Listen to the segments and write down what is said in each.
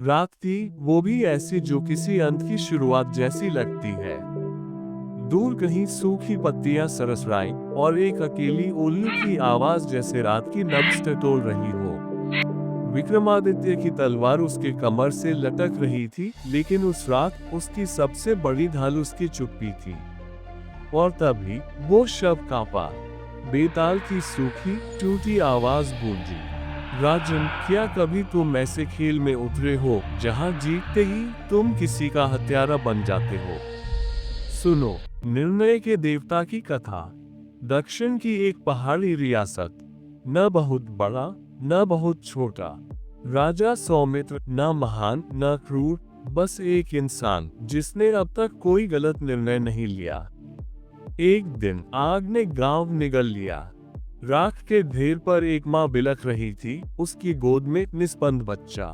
रात थी, वो भी ऐसी जो किसी अंत की शुरुआत जैसी लगती है। दूर कहीं सूखी पत्तियां सरसराई और एक अकेली उल्लू की आवाज जैसे रात की नब्ज टटोल रही हो। विक्रमादित्य की तलवार उसके कमर से लटक रही थी, लेकिन उस रात उसकी सबसे बड़ी ढाल उसकी चुप्पी थी। और तभी वो शव कांपा। बेताल की सूखी टूटी आवाज गूंजी। राजन, क्या कभी तुम ऐसे खेल में उतरे हो जहां जीतते ही तुम किसी का हत्यारा बन जाते हो? सुनो, निर्णय के देवता की कथा। दक्षिण की एक पहाड़ी रियासत, न बहुत बड़ा न बहुत छोटा। राजा सौमित्र, न महान न क्रूर, बस एक इंसान जिसने अब तक कोई गलत निर्णय नहीं लिया। एक दिन आग ने गांव निगल लिया। राख के ढेर पर एक माँ बिलख रही थी, उसकी गोद में निस्पंद बच्चा।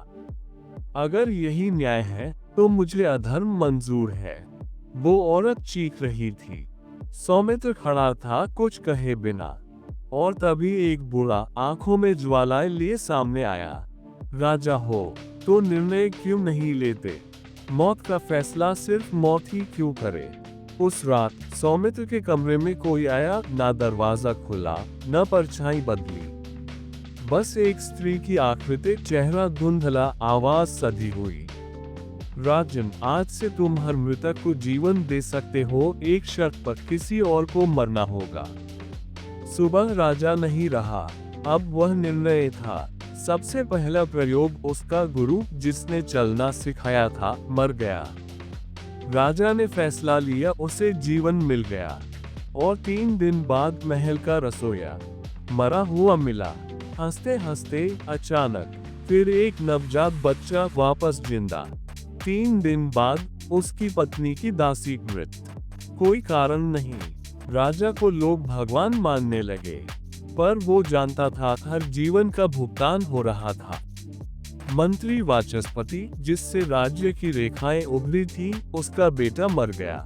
अगर यही न्याय है तो मुझे अधर्म मंजूर है, वो औरत चीख रही थी। सौमित्र खड़ा था कुछ कहे बिना। और तभी एक बूढ़ा आंखों में ज्वालाएं लिए सामने आया। राजा हो तो निर्णय क्यों नहीं लेते? मौत का फैसला सिर्फ मौत ही क्यों करे? उस रात सौमित्र के कमरे में कोई आया, ना दरवाजा खुला न परछाई बदली। बस एक स्त्री की आकृति, चेहरा धुंधला, आवाज सधी हुई। राजन, आज से तुम हर मृतक को जीवन दे सकते हो, एक शर्त पर, किसी और को मरना होगा। सुबह राजा नहीं रहा, अब वह निर्णय था। सबसे पहला प्रयोग उसका गुरु जिसने चलना सिखाया था मर गया। राजा ने फैसला लिया, उसे जीवन मिल गया। और 3 दिन बाद महल का रसोइया मरा हुआ मिला। हंसते हंसते अचानक फिर एक नवजात बच्चा वापस जिंदा। 3 दिन बाद उसकी पत्नी की दासी मृत। कोई कारण नहीं। राजा को लोग भगवान मानने लगे, पर वो जानता था हर जीवन का भुगतान हो रहा था। मंत्री वाचस्पति, जिससे राज्य की रेखाएं उभरी थी, उसका बेटा मर गया।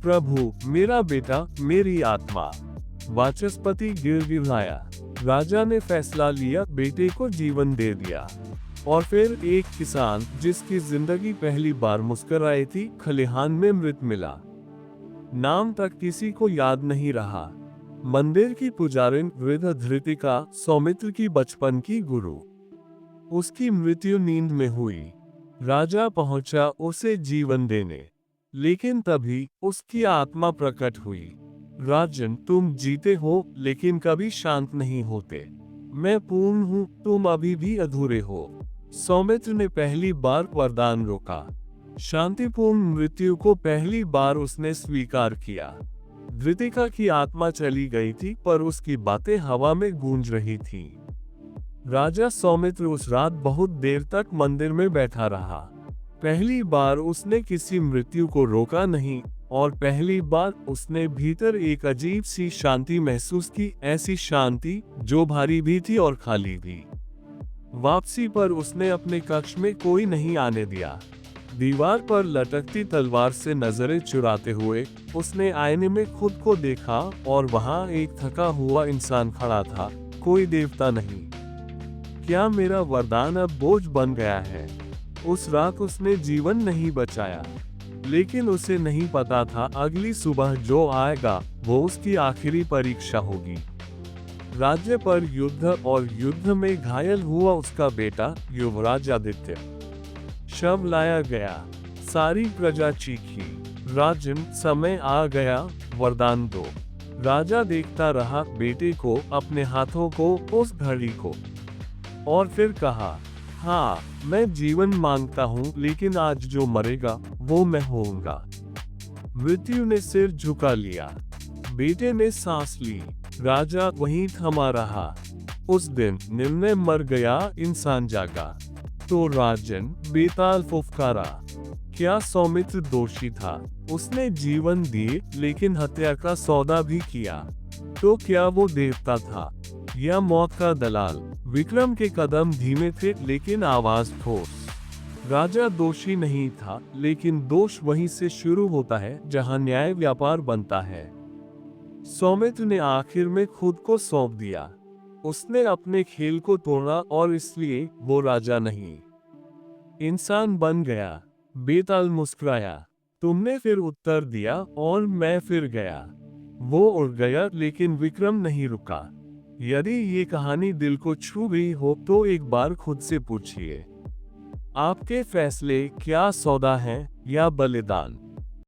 प्रभु, मेरा बेटा, मेरी आत्मा। वाचस्पति गिड़गिड़ाया। राजा ने फैसला लिया, बेटे को जीवन दे दिया। और फिर एक किसान जिसकी जिंदगी पहली बार मुस्कुराई थी, खलिहान में मृत मिला। नाम तक किसी को याद नहीं रहा। मंदिर की पुजारिन वृद्ध धृतिका, सौमित्र की बचपन की गुरु, उसकी मृत्यु नींद में हुई। राजा पहुंचा उसे जीवन देने, लेकिन तभी उसकी आत्मा प्रकट हुई। राजन, तुम जीते हो लेकिन कभी शांत नहीं होते। मैं पूर्ण हूँ, तुम अभी भी अधूरे हो। सौमित्र ने पहली बार वरदान रोका। शांतिपूर्ण मृत्यु को पहली बार उसने स्वीकार किया। धृतिका की आत्मा चली गई थी, पर उसकी बातें हवा में गूंज रही थीं। राजा सौमित्र उस रात बहुत देर तक मंदिर में बैठा रहा। पहली बार उसने किसी मृत्यु को रोका नहीं, और पहली बार उसने भीतर एक अजीब सी शांति महसूस की, ऐसी शांति जो भारी भी थी और खाली भी। वापसी पर उसने अपने कक्ष में कोई नहीं आने दिया। दीवार पर लटकती तलवार से नजरें चुराते हुए उसने आईने में खुद को देखा, और वहां एक थका हुआ इंसान खड़ा था, कोई देवता नहीं। क्या मेरा वरदान अब बोझ बन गया है? उस रात उसने जीवन नहीं बचाया, लेकिन उसे नहीं पता था अगली सुबह जो आएगा वो उसकी आखिरी परीक्षा होगी। राज्य पर युद्ध, और युद्ध में घायल हुआ उसका बेटा युवराज आदित्य। शव लाया गया। सारी प्रजा चीखी, राजन, समय आ गया, वरदान दो। राजा देखता रहा, बेटे को, अपने हाथों को, उस घड़ी को। और फिर कहा, हाँ, मैं जीवन मांगता हूँ, लेकिन आज जो मरेगा वो मैं होऊंगा। मृत्यु ने सिर झुका लिया। बेटे ने सांस ली। राजा वहीं थमा रहा। उस दिन निर्णय मर गया, इंसान जागा। तो राजन, बेताल फुफकारा। क्या सौमित्र दोषी था? उसने जीवन दिए, लेकिन हत्या का सौदा भी किया। तो क्या वो देवता था, या मौत का दलाल? विक्रम के कदम धीमे थे, लेकिन आवाज ठोस। राजा दोषी नहीं था, लेकिन दोष वहीं से शुरू होता है जहां न्याय व्यापार बनता है। सौमित्र ने आखिर में खुद को सौंप दिया। उसने अपने खेल को तोड़ा, और इसलिए वो राजा नहीं, इंसान बन गया। बेताल मुस्कुराया। तुमने फिर उत्तर दिया और मैं फिर गया। वो उड़ गया लेकिन विक्रम नहीं रुका। यदि ये कहानी दिल को छू गई हो तो एक बार खुद से पूछिए, आपके फैसले क्या सौदा हैं या बलिदान?